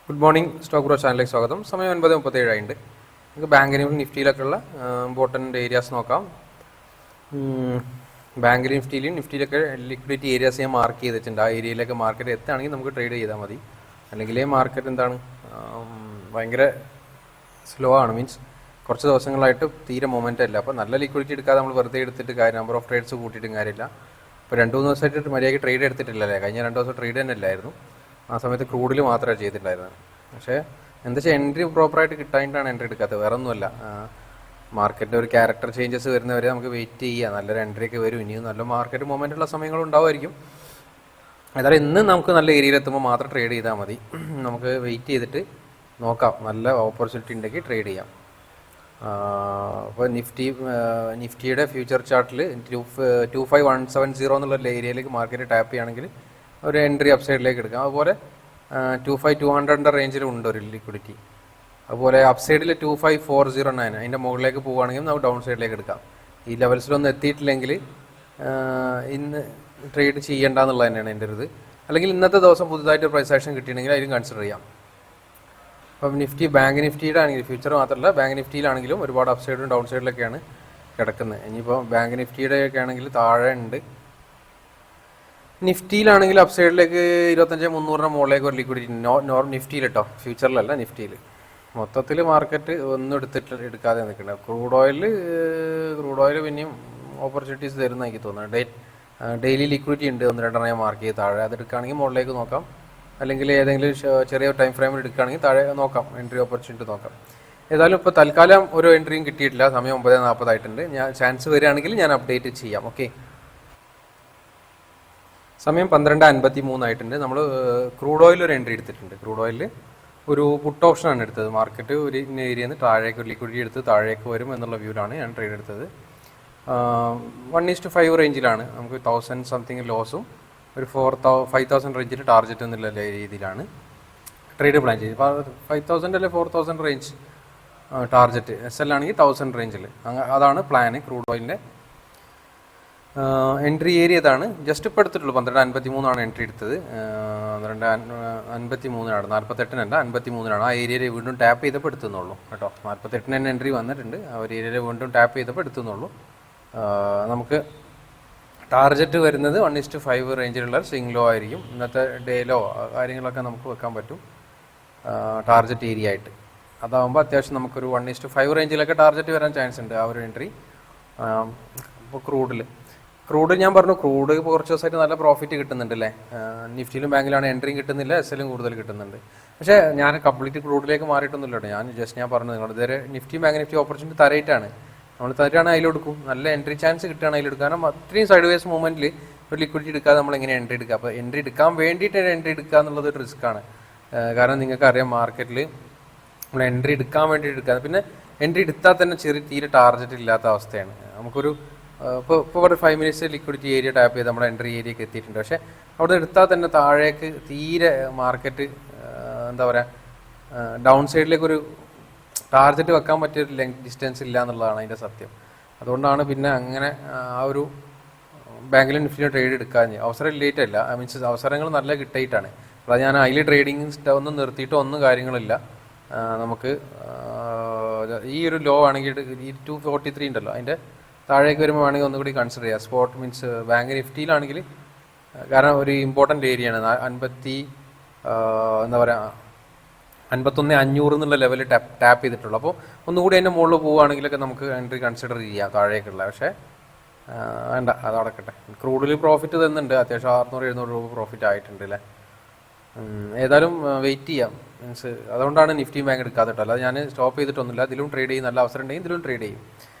Good morning stock bro ചാനലിലേക്ക് സ്വാഗതം. സമയം 9:37 ആയിട്ടുണ്ട്. നമുക്ക് ബാങ്കിനും നിഫ്റ്റിയിലൊക്കെയുള്ള ഇമ്പോർട്ടൻറ്റ് ഏരിയാസ് നോക്കാം. ബാങ്ക് നിഫ്റ്റിയിലൊക്കെ ലിക്വിഡിറ്റി ഏരിയാസ് ഞാൻ മാർക്ക് ചെയ്തിട്ടുണ്ട്. ആ ഏരിയയിലൊക്കെ മാർക്കറ്റ് എത്തുകയാണെങ്കിൽ നമുക്ക് ട്രേഡ് ചെയ്താൽ മതി. അല്ലെങ്കിൽ മാർക്കറ്റ് എന്താണ് ഭയങ്കര സ്ലോ ആണ്. മീൻസ് കുറച്ച് ദിവസങ്ങളായിട്ട് തീരെ മൊമെൻ്റ് അല്ല. അപ്പോൾ നല്ല ലിക്വിഡിറ്റി എടുക്കാതെ നമ്മൾ വെറുതെ എടുത്തിട്ട് നമ്പർ ഓഫ് ട്രേഡ്സ് കൂട്ടിയിട്ടും കാര്യമില്ല. ഇപ്പോൾ 2-3 ദിവസമായിട്ട് മര്യാദയ്ക്ക് ട്രേഡ് എടുത്തിട്ടില്ലല്ലേ. കഴിഞ്ഞ 2 ദിവസം ട്രേഡ് തന്നെ അല്ലായിരുന്നു. ആ സമയത്ത് ക്രൂഡിൽ മാത്രമേ ചെയ്തിട്ടുണ്ടായിരുന്നത്. പക്ഷേ എന്താ വെച്ചാൽ എൻട്രി പ്രോപ്പറായിട്ട് കിട്ടാനായിട്ടാണ് എൻട്രി എടുക്കാത്തത്, വേറെ ഒന്നുമല്ല. മാർക്കറ്റിൻ്റെ ഒരു ക്യാരക്ടർ ചേഞ്ചസ് വരുന്നവരെ നമുക്ക് വെയിറ്റ് ചെയ്യുക. നല്ലൊരു എൻട്രി ഒക്കെ വരും. ഇനിയും നല്ല മാർക്കറ്റ് മൊമെൻ്റ് ഉള്ള സമയങ്ങളും ഉണ്ടാവുമായിരിക്കും. ഏതായാലും ഇന്ന് നമുക്ക് നല്ല ഏരിയയിൽ എത്തുമ്പോൾ മാത്രം ട്രേഡ് ചെയ്താൽ മതി. നമുക്ക് വെയിറ്റ് ചെയ്തിട്ട് നോക്കാം. നല്ല ഓപ്പർച്യൂണിറ്റി ഉണ്ടെങ്കിൽ ട്രേഡ് ചെയ്യാം. അപ്പോൾ നിഫ്റ്റിയുടെ ഫ്യൂച്ചർ ചാർട്ടിൽ 25170 എന്നുള്ള ഏരിയയിലേക്ക് മാർക്കറ്റ് ടാപ്പ് ചെയ്യുകയാണെങ്കിൽ ഒരു എൻട്രി അപ്സൈഡിലേക്ക് എടുക്കാം. അതുപോലെ 25200 റേഞ്ചിലും ഉണ്ട് ഒരു ലിക്വിഡിറ്റി. അതുപോലെ അപ്സൈഡിൽ 25409 അതിൻ്റെ മുകളിലേക്ക് പോവുകയാണെങ്കിൽ നമുക്ക് ഡൗൺ സൈഡിലേക്ക് എടുക്കാം. ഈ ലെവൽസിലൊന്നും എത്തിയിട്ടില്ലെങ്കിൽ ഇന്ന് ട്രേഡ് ചെയ്യേണ്ട എന്നുള്ളത് തന്നെയാണ് എൻ്റെ ഒരു ഇത്. അല്ലെങ്കിൽ ഇന്നത്തെ ദിവസം പുതുതായിട്ട് പ്രൈസ് ആക്ഷൻ കിട്ടിയിട്ടുണ്ടെങ്കിൽ അതിലും കൺസിഡർ ചെയ്യാം. അപ്പം ബാങ്ക് നിഫ്റ്റിയുടെ ആണെങ്കിൽ ഫ്യൂച്ചർ മാത്രമല്ല, ബാങ്ക് നിഫ്റ്റിയിലാണെങ്കിലും ഒരുപാട് അപ്സൈഡും ഡൗൺ സൈഡിലൊക്കെയാണ് കിടക്കുന്നത്. ഇനിയിപ്പോൾ ബാങ്ക് നിഫ്റ്റിയുടെ ഒക്കെ ആണെങ്കിൽ താഴെ ഉണ്ട്. നിഫ്റ്റിയിലാണെങ്കിൽ അപ്സൈഡിലേക്ക് 25,300 മുകളിലേക്ക് ഒരു ലിക്വിഡിറ്റി നിഫ്റ്റിയിൽ കേട്ടോ, ഫ്യൂച്ചറിലല്ല നിഫ്റ്റിയിൽ. മൊത്തത്തിൽ മാർക്കറ്റ് ഒന്നും എടുക്കാതെ നിൽക്കുന്നത്. ക്രൂഡ് ഓയിൽ പിന്നെയും ഓപ്പർച്യൂണിറ്റീസ് തരുന്ന എനിക്ക് തോന്നുന്നത്. ഡെയിലി ലിക്വിഡിറ്റി ഉണ്ട്, 1-2 ഞാൻ മാർക്ക് ചെയ്ത് താഴെ. അത് എടുക്കുകയാണെങ്കിൽ മുകളിലേക്ക് നോക്കാം. അല്ലെങ്കിൽ ഏതെങ്കിലും ചെറിയ ടൈം ഫ്രെയിമിൽ എടുക്കുകയാണെങ്കിൽ താഴെ നോക്കാം, എൻട്രി ഓപ്പർച്യൂണിറ്റി നോക്കാം. ഏതായാലും ഇപ്പോൾ തൽക്കാലം ഒരു എൻട്രിയും കിട്ടിയിട്ടില്ല. സമയം 9:40 ആയിട്ടുണ്ട്. ഞാൻ ചാൻസ് വരികയാണെങ്കിൽ ഞാൻ അപ്ഡേറ്റ് ചെയ്യാം. ഓക്കെ, സമയം 12:53 ആയിട്ടുണ്ട്. നമ്മൾ ക്രൂഡ് ഓയിൽ ഒരു എൻട്രി എടുത്തിട്ടുണ്ട്. ക്രൂഡ് ഓയിലിൽ ഒരു പുട്ട് ഓപ്ഷനാണ് എടുത്തത്. മാർക്കറ്റ് ഒരു ഏരിയയിൽ നിന്ന് താഴേക്ക് ഒരു ലിക്വിഡിറ്റി എടുത്ത് താഴേക്ക് വരും എന്നുള്ള വ്യൂവിലാണ് ഞാൻ ട്രേഡ് എടുത്തത്. 1:5 റേഞ്ചിലാണ്. നമുക്ക് 1000 സംതിങ് ലോസും ഒരു 5,000 റേഞ്ചിൽ ടാർഗറ്റ് എന്നുള്ള രീതിയിലാണ് ട്രേഡ് പ്ലാൻ ചെയ്തത്. 5,000 അല്ലെ 4,000 റേഞ്ച് ടാർഗറ്റ്. SL ആണെങ്കിൽ 1000 റേഞ്ചിൽ. അതാണ് പ്ലാന്. ക്രൂഡ് ഓയിലിൻ്റെ എൻട്രി ഏരിയ ഇതാണ്. ജസ്റ്റ് ഇപ്പോൾ എടുത്തിട്ടുള്ളൂ. 12:53 എൻട്രി എടുത്തത്. 12:53 48 53 ആ ഏരിയയിൽ വീണ്ടും ടാപ്പ് ചെയ്തപ്പോൾ എടുത്തുന്നുള്ളൂ കേട്ടോ. 48 തന്നെ എൻട്രി വന്നിട്ടുണ്ട്. ആ ഒരു ഏരിയയിൽ വീണ്ടും ടാപ്പ് ചെയ്തപ്പോൾ എടുത്തുന്നുള്ളൂ. നമുക്ക് ടാർഗറ്റ് വരുന്നത് 1:5 റേഞ്ചിലുള്ള സ്വിംഗ് ലോ ആയിരിക്കും. ഇന്നത്തെ ഡേ ലോ കാര്യങ്ങളൊക്കെ നമുക്ക് വെക്കാൻ പറ്റും ടാർഗറ്റ് ഏരിയ ആയിട്ട്. അതാകുമ്പോൾ അത്യാവശ്യം നമുക്കൊരു 1:5 റേഞ്ചിലൊക്കെ ടാർഗറ്റ് വരാൻ ചാൻസ് ഉണ്ട് ആ ഒരു എൻട്രി. ഇപ്പോൾ ക്രൂഡ് ഞാൻ പറഞ്ഞു, ക്രൂഡ് ഇപ്പോൾ കുറച്ച് ദിവസമായിട്ട് നല്ല പ്രോഫിറ്റ് കിട്ടുന്നുണ്ട് അല്ലേ. നിഫ്റ്റിയിലും ബാങ്കിലാണ് എൻട്രിയും കിട്ടുന്നില്ല, SLും കൂടുതൽ കിട്ടുന്നുണ്ട്. പക്ഷേ ഞാൻ കംപ്ലീറ്റ് ക്രൂഡിലേക്ക് മാറിയിട്ടൊന്നുമില്ല കേട്ടോ. ഞാൻ പറഞ്ഞു നിങ്ങൾ ഇതുവരെ ബാങ്ക് നിഫ്റ്റി ഓപ്പർച്യൂണിറ്റി തരയിട്ടാണ്. നമ്മൾ തരാണ് അതിലെടുക്കും. നല്ല എൻട്രി ചാൻസ് കിട്ടുകയാണ് അതിലെടുക്കും. കാരണം അത്രയും സൈഡ് വേസ് മൂവ്മെൻറ്റിൽ ഒരു ലിക്വിഡിറ്റി എടുക്കാതെ നമ്മൾ എങ്ങനെ എൻട്രി എടുക്കുക? അപ്പോൾ എൻട്രി എടുക്കാൻ വേണ്ടിയിട്ട് എൻട്രി എടുക്കുക എന്നുള്ളത് ഒരു റിസ്ക്കാണ്. കാരണം നിങ്ങൾക്കറിയാം മാർക്കറ്റിൽ നമ്മൾ എൻട്രി എടുക്കാൻ വേണ്ടിയിട്ട് എടുക്കുക. പിന്നെ എൻട്രി എടുത്താൽ തന്നെ തീരെ ടാർഗറ്റ് ഇല്ലാത്ത അവസ്ഥയാണ്. നമുക്കൊരു ഇപ്പോൾ ഒരു 5 മിനിറ്റ്സ് ലിക്വിഡിറ്റി ഏരിയ ടാപ്പ് ചെയ്ത് നമ്മുടെ എൻട്രി ഏരിയക്ക് എത്തിയിട്ടുണ്ട്. പക്ഷേ അവിടെ എടുത്താൽ തന്നെ താഴേക്ക് തീരെ മാർക്കറ്റ് എന്താ പറയുക, ഡൗൺ സൈഡിലേക്കൊരു ടാർഗറ്റ് വെക്കാൻ പറ്റിയൊരു ഡിസ്റ്റൻസ് ഇല്ല എന്നുള്ളതാണ് അതിൻ്റെ സത്യം. അതുകൊണ്ടാണ് പിന്നെ അങ്ങനെ ആ ഒരു ബാങ്കിലും നിഫ്റ്റിയിൽ ട്രേഡ് എടുക്കാൻ അവസരം ഇല്ലേറ്റല്ല. മീൻസ് അവസരങ്ങൾ നല്ല കിട്ടിയിട്ടാണ്. അപ്പോൾ ഞാൻ അതിൽ ട്രേഡിങ് ഒന്നും നിർത്തിയിട്ടോ ഒന്നും കാര്യങ്ങളില്ല. നമുക്ക് ഈ ഒരു ലോ ആണെങ്കിൽ ഈ 243 ഉണ്ടല്ലോ, അതിൻ്റെ താഴേക്ക് വരുമ്പോൾ വേണമെങ്കിൽ ഒന്നുകൂടി കൺസിഡർ ചെയ്യുക. സ്പോട്ട് മീൻസ് ബാങ്ക് നിഫ്റ്റിയിലാണെങ്കിൽ, കാരണം ഒരു ഇമ്പോർട്ടൻ്റ് ഏരിയയാണ്. 51,500 എന്നുള്ള ലെവലിൽ ടാപ്പ് ചെയ്തിട്ടുള്ളൂ. അപ്പോൾ ഒന്നുകൂടി അതിൻ്റെ മുകളിൽ പോവുകയാണെങ്കിലൊക്കെ നമുക്ക് എൻട്രി കൺസിഡർ ചെയ്യാം താഴേക്കുള്ള. പക്ഷേ വേണ്ട, അത് അടക്കട്ടെ. ക്രൂഡിൽ പ്രോഫിറ്റ് തന്നുന്നുണ്ട്. അത്യാവശ്യം 600-700 രൂപ പ്രോഫിറ്റ് ആയിട്ടുണ്ട് അല്ലേ. ഏതായാലും വെയിറ്റ് ചെയ്യാം. മീൻസ് അതുകൊണ്ടാണ് നിഫ്റ്റി ബാങ്ക് എടുക്കാതെ. അല്ലാതെ ഞാൻ സ്റ്റോപ്പ് ചെയ്തിട്ടൊന്നുമില്ല. ഇതിലും ട്രേഡ് ചെയ്യും. നല്ല അവസരം ഉണ്ടെങ്കിൽ ഇതിലും ട്രേഡ് ചെയ്യും.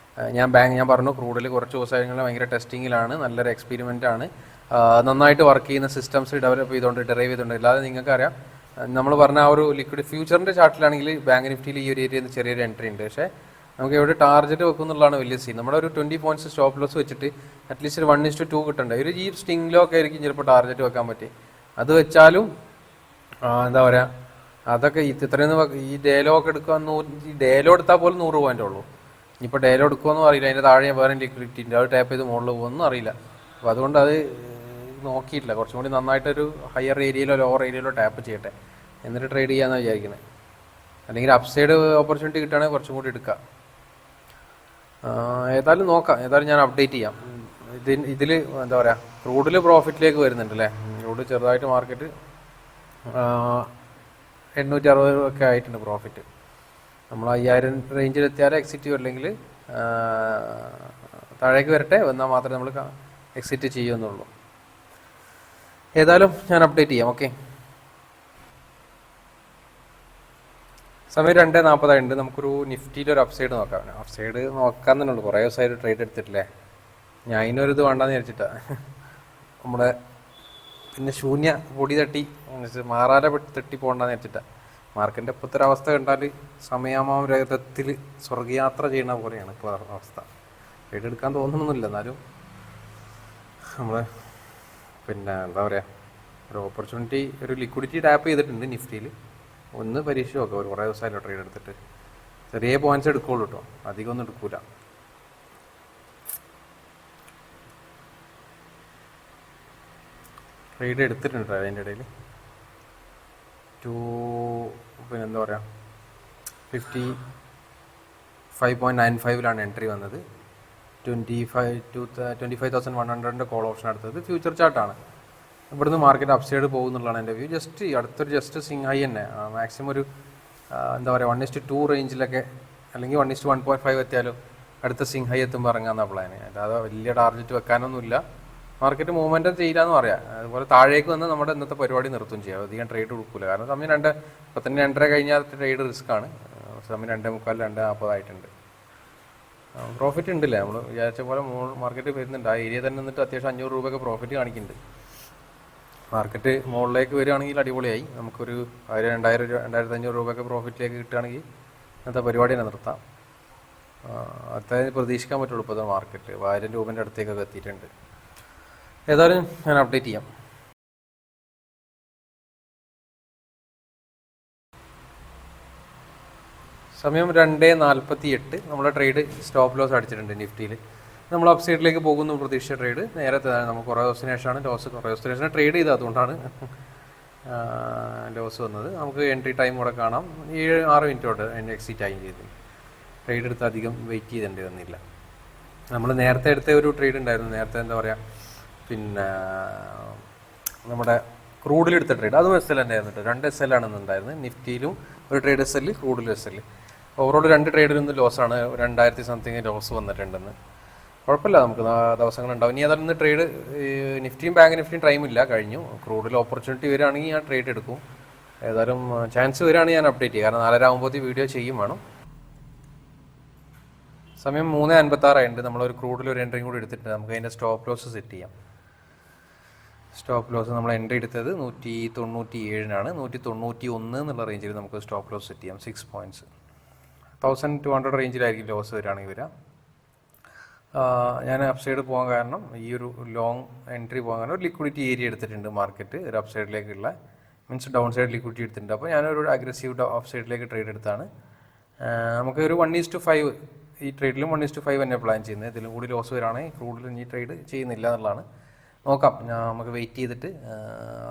ഞാൻ പറഞ്ഞു ക്രൂഡിൽ കുറച്ച് ദിവസങ്ങൾ ഭയങ്കര ടെസ്റ്റിങ്ങിലാണ്. നല്ലൊരു എക്സ്പെരിമെൻ്റ് ആണ്. നന്നായിട്ട് വർക്ക് ചെയ്യുന്ന സിസ്റ്റംസ് ഡെവലപ്പ് ചെയ്തുകൊണ്ട് ഡെറൈവ് ചെയ്തുകൊണ്ട്. അല്ലാതെ നിങ്ങൾക്കറിയാം, നമ്മൾ പറഞ്ഞ ആ ഒരു ലിക്വിഡ് ഫ്യൂച്ചറിൻ്റെ ചാർട്ടിലാണെങ്കിൽ ബാങ്ക് നിഫ്റ്റിയിൽ ഈ ഒരു ഏരിയയിൽ ചെറിയൊരു എൻട്രി ഉണ്ട്. പക്ഷേ നമുക്ക് എവിടെ ടാർഗറ്റ് വെക്കുന്നുള്ളതാണ് വലിയ സീൻ. നമ്മുടെ ഒരു 20 പോയിന്റ്സ് സ്റ്റോപ്പ് ലോസ് വെച്ചിട്ട് അറ്റ്ലീസ്റ്റ് ഒരു 1:2 കിട്ടണ്ടേ. ഈ സ്റ്റിംഗ് ലോ ഒക്കെ ആയിരിക്കും ചിലപ്പോൾ ടാർഗറ്റ് വെക്കാൻ പറ്റി. അത് വെച്ചാലും എന്താ പറയുക, അതൊക്കെ ഇത്രയൊന്നും ഈ ഡേലോ ഒക്കെ എടുക്കുക. ഈ ഡേലോ എടുത്താൽ പോലും 100 പോയിൻ്റ് ഉള്ളൂ. ഇനിയിപ്പോൾ ഡേലോ എടുക്കുമെന്നും അറിയില്ല. അതിൻ്റെ താഴെ വേറെ ലിക്വിഡിറ്റി ഉണ്ട്, അത് ടാപ്പ് ചെയ്ത് മുകളിൽ പോകുമെന്നും അറിയില്ല. അപ്പോൾ അതുകൊണ്ട് അത് നോക്കിയിട്ടില്ല. കുറച്ചും കൂടി നന്നായിട്ടൊരു ഹയർ ഏരിയയിലോ ലോവർ ഏരിയയിലോ ടാപ്പ് ചെയ്യട്ടെ. എന്നിട്ട് ട്രേഡ് ചെയ്യാമെന്നാണ് വിചാരിക്കുന്നത്. അല്ലെങ്കിൽ അപ്സൈഡ് ഓപ്പർച്യൂണിറ്റി കിട്ടുകയാണെങ്കിൽ കുറച്ചും കൂടി എടുക്കാം. ഏതായാലും നോക്കാം, ഏതായാലും ഞാൻ അപ്ഡേറ്റ് ചെയ്യാം. ഇതിൽ എന്താ പറയുക, ക്രൂഡിൽ പ്രോഫിറ്റിലേക്ക് വരുന്നുണ്ട് അല്ലേ. ക്രൂഡ് ചെറുതായിട്ട് മാർക്കറ്റ് 860 ഒക്കെ ആയിട്ടുണ്ട് പ്രോഫിറ്റ്. നമ്മൾ 5000 റേഞ്ചിലെത്തിയാൽ എക്സിറ്റ്, അല്ലെങ്കിൽ താഴേക്ക് വരട്ടെ, വന്നാൽ മാത്രമേ നമ്മൾ എക്സിറ്റ് ചെയ്യുന്നുള്ളൂ. ഏതായാലും ഞാൻ അപ്ഡേറ്റ് ചെയ്യാം. ഓക്കെ, സമയം 2:40 നമുക്കൊരു നിഫ്റ്റിയിലൊരു അപ്സൈഡ് നോക്കാം. അപ്സൈഡ് നോക്കാൻ തന്നെ ഉള്ളൂ, കുറേ ദിവസമായിട്ട് ട്രേഡ് എടുത്തിട്ടില്ലേ. ഞാൻ അതിനൊരിത് വേണ്ടാന്ന് വിചാരിച്ചിട്ടാണ്. നമ്മുടെ പിന്നെ ശൂന്യ പൊടി തട്ടി മാറാല തട്ടി പോകണ്ടെന്ന് വെച്ചിട്ടാണ്. മാർക്കറ്റിൻ്റെ ഇപ്പോഴത്തെ അവസ്ഥ കണ്ടാൽ സമയാമാരകത്തിൽ സ്വർഗയാത്ര ചെയ്യുന്ന പോലെയാണ് ഇപ്പോൾ അവസ്ഥ. ട്രേഡ് എടുക്കാൻ തോന്നുന്നൊന്നുമില്ല, എന്നാലും നമ്മൾ പിന്നെ എന്താ പറയുക, ഒരു ഓപ്പർച്യൂണിറ്റി, ഒരു ലിക്വിഡിറ്റി ടാപ്പ് ചെയ്തിട്ടുണ്ട് നിഫ്റ്റിയിൽ. ഒന്ന് പരീക്ഷ നോക്കാം, ഒരു കുറേ ദിവസമായല്ലോ ട്രേഡ് എടുത്തിട്ട്. ചെറിയ പോയിന്റ്സ് എടുക്കുള്ളൂ കേട്ടോ, അധികം ഒന്നും എടുക്കൂല. ട്രേഡ് എടുത്തിട്ടുണ്ട് അതിൻ്റെ ഇടയിൽ പിന്നെ എന്താ പറയുക 55.95 എൻട്രി വന്നത്. 25,100 കോൾ ഓപ്ഷൻ എടുത്തത്. ഫ്യൂച്ചർ ചാർട്ടാണ്. ഇവിടുന്ന് മാർക്കറ്റ് അപ്സൈഡ് പോകുന്നുള്ളതാണ് എൻ്റെ വ്യൂ. അടുത്തൊരു സ്വിംഗ് ഹൈ തന്നെ, മാക്സിമം ഒരു എന്താ പറയുക 1:2 റേഞ്ചിലൊക്കെ, അല്ലെങ്കിൽ 1:1.5 എത്തിയാലും അടുത്ത സ്വിംഗ് ഹൈ എത്തുമ്പോൾ ഇറങ്ങാമെന്ന പ്ലാന്. അല്ലാതെ വലിയ ടാർഗറ്റ് വെക്കാനൊന്നുമില്ല. മാർക്കറ്റ് മൂവ്മെൻറ്റും ചെയ്യില്ലാന്ന് പറയാം. അതുപോലെ താഴേക്ക് വന്ന് നമ്മുടെ ഇന്നത്തെ പരിപാടി നിർത്തും ചെയ്യാം. അധികം ട്രേഡ് കൊടുക്കില്ല, കാരണം സമയം 2:30 കഴിഞ്ഞാൽ ട്രേഡ് റിസ്ക് ആണ്. സമയം 2:30, 2:40 ആയിട്ടുണ്ട്. പ്രോഫിറ്റ് ഉണ്ടല്ലേ, നമ്മൾ വിചാരിച്ച പോലെ മാർക്കറ്റ് വരുന്നുണ്ട്. ആ ഏരിയ തന്നെ നിന്നിട്ട് അത്യാവശ്യം 500 രൂപയൊക്കെ പ്രോഫിറ്റ് കാണിക്കുന്നുണ്ട്. മാർക്കറ്റ് മുകളിലേക്ക് വരികയാണെങ്കിൽ അടിപൊളിയായി. നമുക്കൊരു 1000, 2,500 രൂപയൊക്കെ പ്രോഫിറ്റിലേക്ക് കിട്ടുകയാണെങ്കിൽ ഇന്നത്തെ പരിപാടി തന്നെ നിർത്താം. അത്രയും പ്രതീക്ഷിക്കാൻ പറ്റുള്ളൂ. ഇപ്പോൾ മാർക്കറ്റ് 1000 രൂപേൻ്റെ അടുത്തേക്കൊക്കെ എത്തിയിട്ടുണ്ട്. ഏതായാലും ഞാൻ അപ്ഡേറ്റ് ചെയ്യാം. സമയം 2:48. നമ്മളെ ട്രേഡ് സ്റ്റോപ്പ് ലോസ് അടിച്ചിട്ടുണ്ട് നിഫ്റ്റിയിൽ. നമ്മൾ അപ്പ് സൈഡിലേക്ക് പോകുന്നു പ്രതീക്ഷിച്ച ട്രേഡ്. നേരത്തെ നമുക്ക് കുറേ ദിവസത്തിന് ശേഷമാണ് കുറേ ദിവസത്തിന് ശേഷം ട്രേഡ് ചെയ്തത്, അതുകൊണ്ടാണ് ലോസ് വന്നത്. നമുക്ക് എൻട്രി ടൈം കൂടെ കാണാം. 6 മിനിറ്റോട്ട് എൻ്റെ എക്സിറ്റ് ആയി ചെയ്തു. ട്രേഡ് എടുത്ത് അധികം വെയിറ്റ് ചെയ്തേണ്ടി വന്നില്ല. നമ്മൾ നേരത്തെ എടുത്ത ഒരു ട്രേഡ് ഉണ്ടായിരുന്നു. നേരത്തെ എന്താ പറയുക, പിന്നെ നമ്മുടെ ക്രൂഡിലെടുത്ത ട്രേഡ്, അതും SL തന്നെ ആയിരുന്നു. 2 SL ആണെന്നുണ്ടായിരുന്നത്. നിഫ്റ്റിയിലും ഒരു ട്രേഡ് SL, ക്രൂഡിലും SL. ഓവറോൾ 2 ട്രേഡിലൊന്നും ലോസാണ്. 2000 സംതിങ് ലോസ് വന്നിട്ടുണ്ടെന്ന്. കുഴപ്പമില്ല, നമുക്ക് ദിവസങ്ങളുണ്ടാവും. ഇനി അതൊന്ന് ട്രേഡ് നിഫ്റ്റിയും ബാങ്ക് നിഫ്റ്റിയും ടൈമില്ല, കഴിഞ്ഞു. ക്രൂഡിൽ ഓപ്പർച്യൂണിറ്റി വരികയാണെങ്കിൽ ഞാൻ ട്രേഡ് എടുക്കും. ഏതായാലും ചാൻസ് വരികയാണെങ്കിൽ ഞാൻ അപ്ഡേറ്റ് ചെയ്യും, കാരണം 4:30 ആകുമ്പോഴത്തേക്ക് വീഡിയോ ചെയ്യും വേണം. സമയം 3:56 നമ്മളൊരു ക്രൂഡിൽ ഒരു എൻട്രിയും കൂടി എടുത്തിട്ട് നമുക്ക് അതിൻ്റെ സ്റ്റോപ്പ് ലോസ് സെറ്റ് ചെയ്യാം. സ്റ്റോപ്പ് ലോസ് നമ്മൾ എൻട്രി എടുത്തത് 197 191 എന്നുള്ള റേഞ്ചിൽ നമുക്ക് സ്റ്റോപ്പ് ലോസ് സെറ്റ് ചെയ്യാം. 6 പോയിൻറ്റ്സ്. 1200 റേഞ്ചിലായിരിക്കും ലോസ് വരികയാണെങ്കിൽ വരിക. ഞാൻ അപ്സൈഡ് പോകാൻ കാരണം, ഈ ഒരു ലോങ് എൻട്രി പോകാൻ കാരണം ഒരു ലിക്വിഡിറ്റി ഏരിയ എടുത്തിട്ടുണ്ട് മാർക്കറ്റ്. ഒരു അപ്സൈഡിലേക്കുള്ള മീൻസ് ഡൗൺ സൈഡ് ലിക്വിഡിറ്റി എടുത്തിട്ടുണ്ട്. അപ്പോൾ ഞാനൊരു അഗ്രസീവ് അപ്സൈഡിലേക്ക് ട്രേഡ് എടുത്താണ്. നമുക്ക് ഒരു 1:5 ഈ ട്രേഡിലും 1:5 തന്നെ പ്ലാൻ ചെയ്യുന്നത്. ഇതിലും കൂടി ലോസ് വരികയാണെങ്കിൽ ക്രൂഡിൽ ഇനി ട്രേഡ് ചെയ്യുന്നില്ല എന്നുള്ളതാണ്. നോക്കാം, നമുക്ക് വെയിറ്റ് ചെയ്തിട്ട്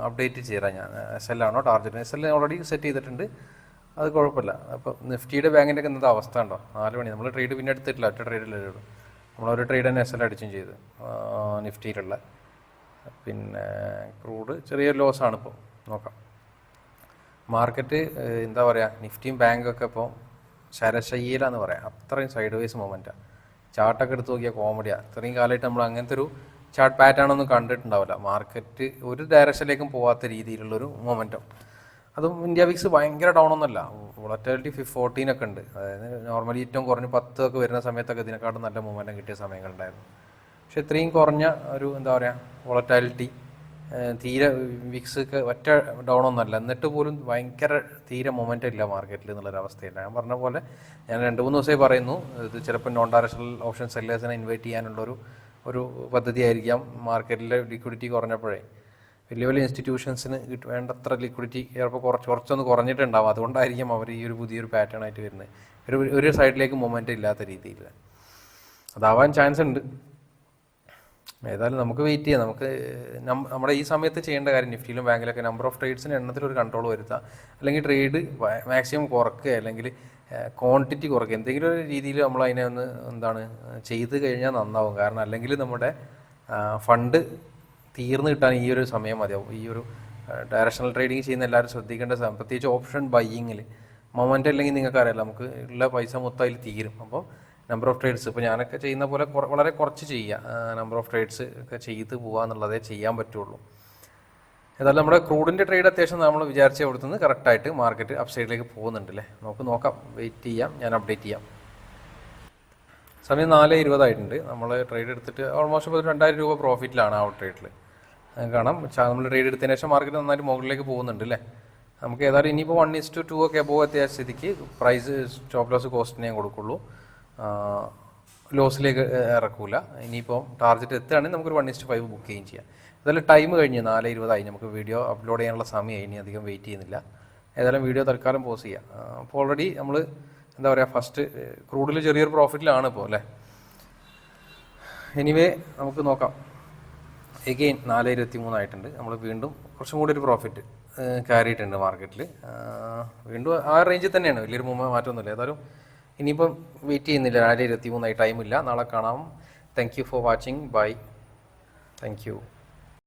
അപ്ഡേറ്റ് ചെയ്യാം. ഞാൻ SL ആണോ ടാർഗറ്റ്. SL ഓൾറെഡി സെറ്റ് ചെയ്തിട്ടുണ്ട്, അത് കുഴപ്പമില്ല. അപ്പോൾ നിഫ്റ്റിയുടെ ബാങ്കിൻ്റെ ഒക്കെ ഇന്നത്തെ അവസ്ഥ ഉണ്ടോ, 4 മണി നമ്മൾ ട്രേഡ് പിന്നെ എടുത്തിട്ടില്ല, ഒറ്റ ട്രേഡിലേ ഉള്ളൂ. നമ്മളൊരു ട്രേഡ് തന്നെ SL അടിച്ചും ചെയ്ത് നിഫ്റ്റിയിലുള്ള. പിന്നെ ക്രൂഡ് ചെറിയ ലോസാണ് ഇപ്പോൾ. നോക്കാം. മാർക്കറ്റ് എന്താ പറയുക, നിഫ്റ്റിയും ബാങ്കൊക്കെ ഇപ്പോൾ ശരശയ്യയിലാന്ന് പറയാം. അത്രയും സൈഡ് വൈസ് മൊമെൻറ്റാണ്. ചാർട്ടൊക്കെ എടുത്ത് നോക്കിയാൽ കോമഡിയാണ്. ഇത്രയും കാലമായിട്ട് നമ്മൾ അങ്ങനത്തെ ഒരു ചാർട്ട് പാറ്റേൺ ഒന്നും കണ്ടിട്ടുണ്ടാവില്ല. മാർക്കറ്റ് ഒരു ഡയറക്ഷനിലേക്കും പോകാത്ത രീതിയിലുള്ളൊരു മൊമെൻറ്റം. അതും ഇന്ത്യ വിക്സ് ഭയങ്കര ഡൗൺ ഒന്നുമല്ല. വോളറ്റിലിറ്റി 14 ഒക്കെ ഉണ്ട്. അതായത് നോർമലി ഏറ്റവും കുറഞ്ഞ് 10 ഒക്കെ വരുന്ന സമയത്തൊക്കെ ഇതിനെക്കാട്ടും നല്ല മൂവ്മെൻറ്റം കിട്ടിയ സമയങ്ങളുണ്ടായിരുന്നു. പക്ഷെ ഇത്രയും കുറഞ്ഞ ഒരു എന്താ പറയുക വോളറ്റിലിറ്റി തീരെ വിക്സ് ഒക്കെ ഒറ്റ ഡൗൺ ഒന്നുമല്ല. എന്നിട്ട് പോലും ഭയങ്കര തീരെ മൊമെൻറ്റം ഇല്ല മാർക്കറ്റിൽ എന്നുള്ളൊരവസ്ഥയില്ല. ഞാൻ പറഞ്ഞ പോലെ ഞാൻ 2-3 ദിവസമായി പറയുന്നു, ഇത് ചിലപ്പോൾ നോൺ ഡയറക്ഷണൽ ഓപ്ഷൻ സെല്ലേഴ്സിനെ ഇൻവൈറ്റ് ചെയ്യാനുള്ളൊരു പദ്ധതി ആയിരിക്കാം. മാർക്കറ്റിലെ ലിക്വിഡിറ്റി കുറഞ്ഞപ്പോഴേ വലിയ വലിയ ഇൻസ്റ്റിറ്റ്യൂഷൻസിന് വേണ്ടത്ര ലിക്വിഡിറ്റി ചിലപ്പോൾ കുറച്ചൊന്ന് കുറഞ്ഞിട്ടുണ്ടാവും. അതുകൊണ്ടായിരിക്കും അവർ ഈ ഒരു പുതിയൊരു പാറ്റേൺ ആയിട്ട് വരുന്നത്. ഒരു സൈഡിലേക്ക് മൊമെൻറ്റം ഇല്ലാത്ത രീതിയിൽ അതാവാൻ ചാൻസ് ഉണ്ട്. ഏതായാലും നമുക്ക് വെയിറ്റ് ചെയ്യാം. നമുക്ക് നമ്മുടെ ഈ സമയത്ത് ചെയ്യേണ്ട കാര്യം നിഫ്റ്റിയിലും ബാങ്കിലൊക്കെ നമ്പർ ഓഫ് ട്രേഡ്സിന് എണ്ണത്തിലൊരു കൺട്രോൾ വരുത്തുക, അല്ലെങ്കിൽ ട്രേഡ് മാക്സിമം കുറയ്ക്കുക, അല്ലെങ്കിൽ ക്വാണ്ടിറ്റി കുറയ്ക്കുക. എന്തെങ്കിലും ഒരു രീതിയിൽ നമ്മൾ അതിനെ ഒന്ന് ചെയ്ത് കഴിഞ്ഞാൽ നന്നാവും. കാരണം അല്ലെങ്കിൽ നമ്മുടെ ഫണ്ട് തീർന്നു കിട്ടാൻ ഈ ഒരു സമയം മതിയാവും. ഈ ഒരു ഡയറക്ഷണൽ ട്രേഡിങ് ചെയ്യുന്ന എല്ലാവരും ശ്രദ്ധിക്കേണ്ട സമയം, പ്രത്യേകിച്ച് ഓപ്ഷൻ ബൈയിങ്ങിൽ മൊമെൻ്റ് അല്ലെങ്കിൽ നിങ്ങൾക്ക് അറിയാമല്ലോ, നമുക്ക് ഉള്ള പൈസ മൊത്തം അതിൽ തീരും. അപ്പോൾ നമ്പർ ഓഫ് ട്രേഡ്സ് ഇപ്പോൾ ഞാനൊക്കെ ചെയ്യുന്ന പോലെ വളരെ കുറച്ച് ചെയ്യുക, നമ്പർ ഓഫ് ട്രേഡ്സ് ഒക്കെ ചെയ്ത് പോകുക എന്നുള്ളതേ ചെയ്യാൻ പറ്റുള്ളൂ. ഏതായാലും നമ്മുടെ ക്രൂഡിൻ്റെ ട്രേഡ് അത്യാവശ്യം നമ്മൾ വിചാരിച്ച കൊടുത്തുനിന്ന് കറക്റ്റായിട്ട് മാർക്കറ്റ് അപ്സൈഡിലേക്ക് പോകുന്നുണ്ടല്ലേ. നമുക്ക് നോക്കാം, വെയിറ്റ് ചെയ്യാം, ഞാൻ അപ്ഡേറ്റ് ചെയ്യാം. സമയം 4:20 നമ്മൾ ട്രേഡ് എടുത്തിട്ട് ഓൾമോസ്റ്റ് ഇപ്പോൾ 2000 രൂപ പ്രോഫിറ്റിലാണ് ആ ട്രേഡിൽ. കാണാം നമ്മൾ ട്രേഡ് എടുത്തതിന് ശേഷം മാർക്കറ്റ് നന്നായിട്ട് മുകളിലേക്ക് പോകുന്നുണ്ട് അല്ലേ. നമുക്ക് ഏതായാലും ഇനിയിപ്പോൾ 1:2 ഒക്കെ എബോവ് എത്തിയ സ്ഥിതിക്ക് പ്രൈസ് സ്റ്റോപ്പ് ലോസ് കോസ്റ്റിനെ ഞാൻ കൊടുക്കുള്ളൂ, ലോസിലേക്ക് ഇറക്കൂല. ഇനിയിപ്പോൾ ടാർഗറ്റ് എത്തുകയാണെങ്കിൽ നമുക്കൊരു 1:5 ബുക്ക് ചെയ്യുകയും ചെയ്യാം. ഏതായാലും ടൈം കഴിഞ്ഞ് 4:20 നമുക്ക് വീഡിയോ അപ്ലോഡ് ചെയ്യാനുള്ള സമയമായി. ഇനി അധികം വെയിറ്റ് ചെയ്യുന്നില്ല. ഏതായാലും വീഡിയോ തൽക്കാലം പോസ് ചെയ്യാം. അപ്പോൾ ഓൾറെഡി നമ്മൾ ഫസ്റ്റ് ക്രൂഡിൽ ചെറിയൊരു പ്രോഫിറ്റിലാണ് ഇപ്പോൾ അല്ലേ. എനിവേ നമുക്ക് നോക്കാം. എഗെയിൻ 4:23 നമ്മൾ വീണ്ടും കുറച്ചും കൂടി ഒരു പ്രോഫിറ്റ് കയറിയിട്ടുണ്ട് മാർക്കറ്റിൽ. വീണ്ടും ആ റേഞ്ചിൽ തന്നെയാണ്, വലിയൊരു മാറ്റമൊന്നുമില്ല. ഏതായാലും ഇനിയിപ്പം വെയിറ്റ് ചെയ്യുന്നില്ല, 4:23 ടൈമില്ല. നാളെ കാണാം. Thank you for watching. Bye. Thank U.